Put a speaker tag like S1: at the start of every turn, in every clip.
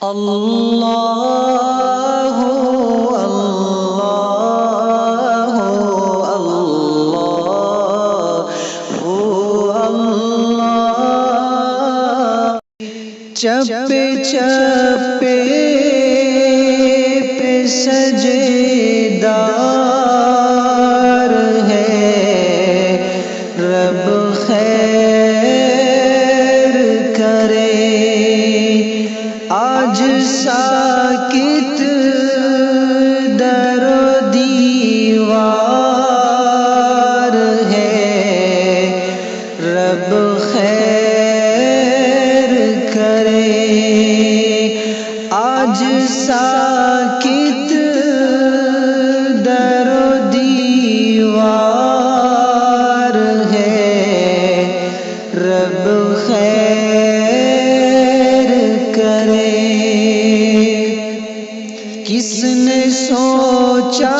S1: اللہ اللہ اللہ چپے چپے پہ سجدار ہے رب خیر کرے آج ساکت در و دیوار ہے رب خیر کرے آج ساکت در و دیوار ہے رب خیر کرے کس نے سوچا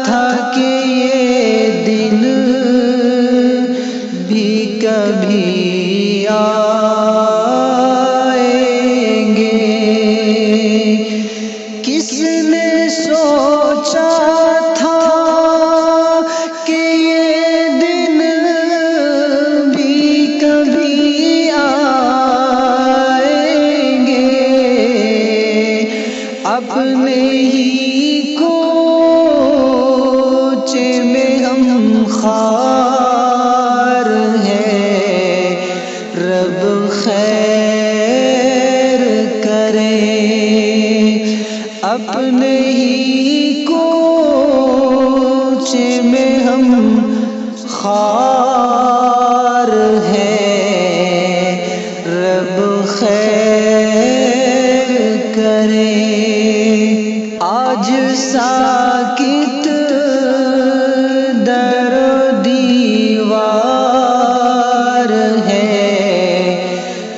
S1: تھا کہ یہ دن بھی کبھی آئیں گے کس نے سوچا تھا کہ یہ دن بھی کبھی آئیں گے اپنے ہی کوچے میں ہم خار ہیں رب خیر کرے اپنے ہی کوچے میں ہم خار ہیں رب خیر کرے آج ساکت در و دیوار ہے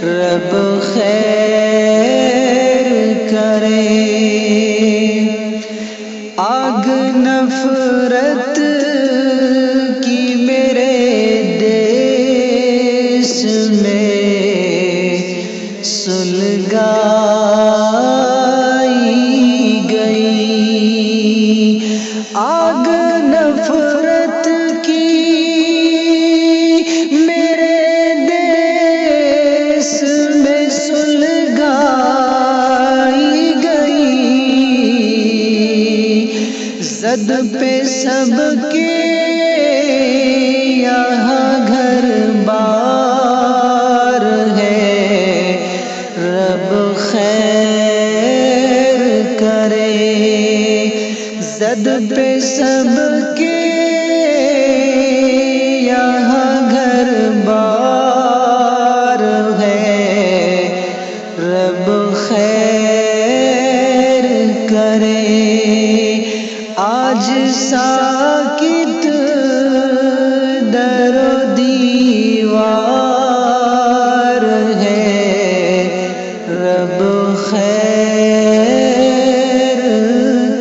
S1: رب خیر کرے آگ نفرت کی میرے دیس میں سلگائی گئی آگ نفرت کی میرے دیس میں سلگائی گئی زد پہ سب کے یہاں گھر بار ہے رب خیر کرے زد پہ سب کے یہاں گھر بار ہے رب خیر کرے آج ساکت در و دیوار ہے رب خیر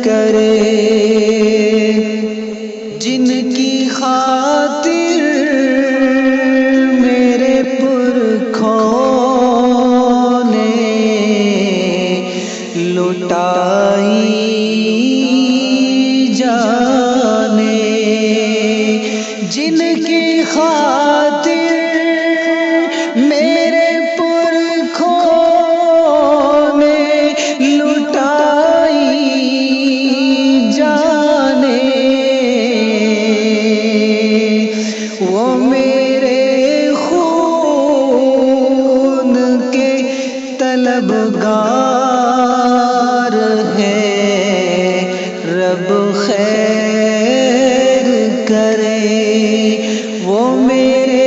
S1: کرے جن کی خاطر میرے پرکھوں نے لٹائی جانے جن کی خاطر میرے پرکھوں نے لٹائی جانے وہ میرے خون کے طلبگار ہیں رب خیر کرے وہ میرے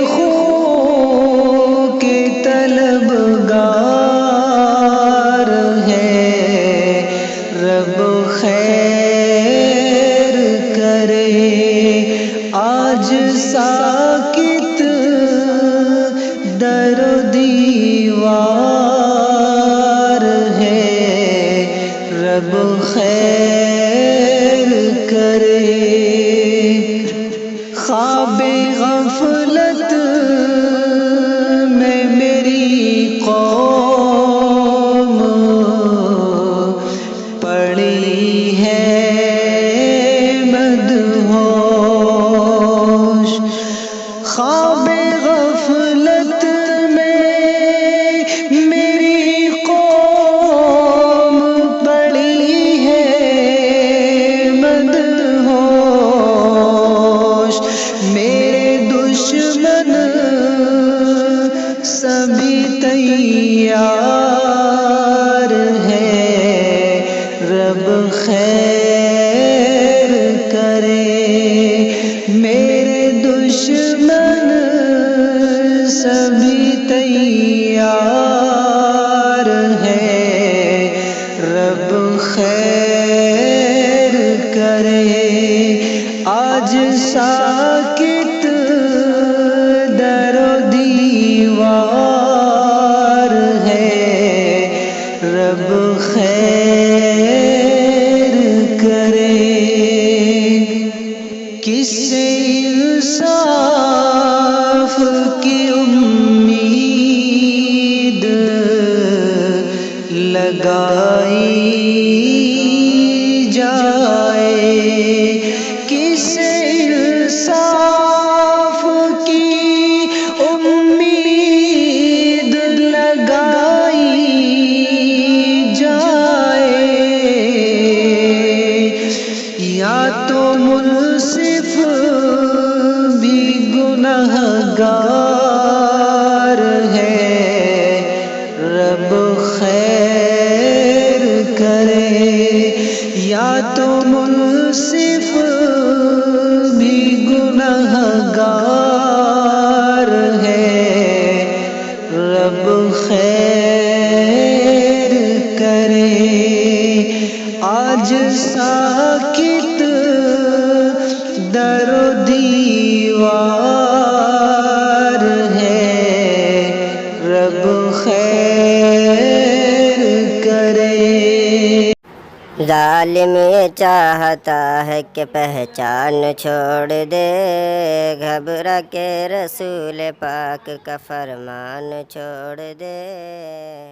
S1: خون کے طلبگار ہیں رب خیر کرے آج ساکت در و دیوار تیار ہے، رب خیر کرے، میرے دشمن سبھی تیار ہے، رب خیر کرے، آج ساکت در و دیوار ہے، رب خیر کرے، کس سے انصاف کی امید لگائی جائے، کس انصاف کی امید لگائی جائے، یا تو منصف بھی گنہگار ہے، رب خیر کرے، یا تو منصف بھی گنہگار ہے، رب خیر کرے، آج ساکت در و دیوار ہے، رب خیر کرے۔
S2: ظالم یہ چاہتا ہے کہ پہچان چھوڑ دے، گھبرا کے رسول پاک کا فرمان چھوڑ دے۔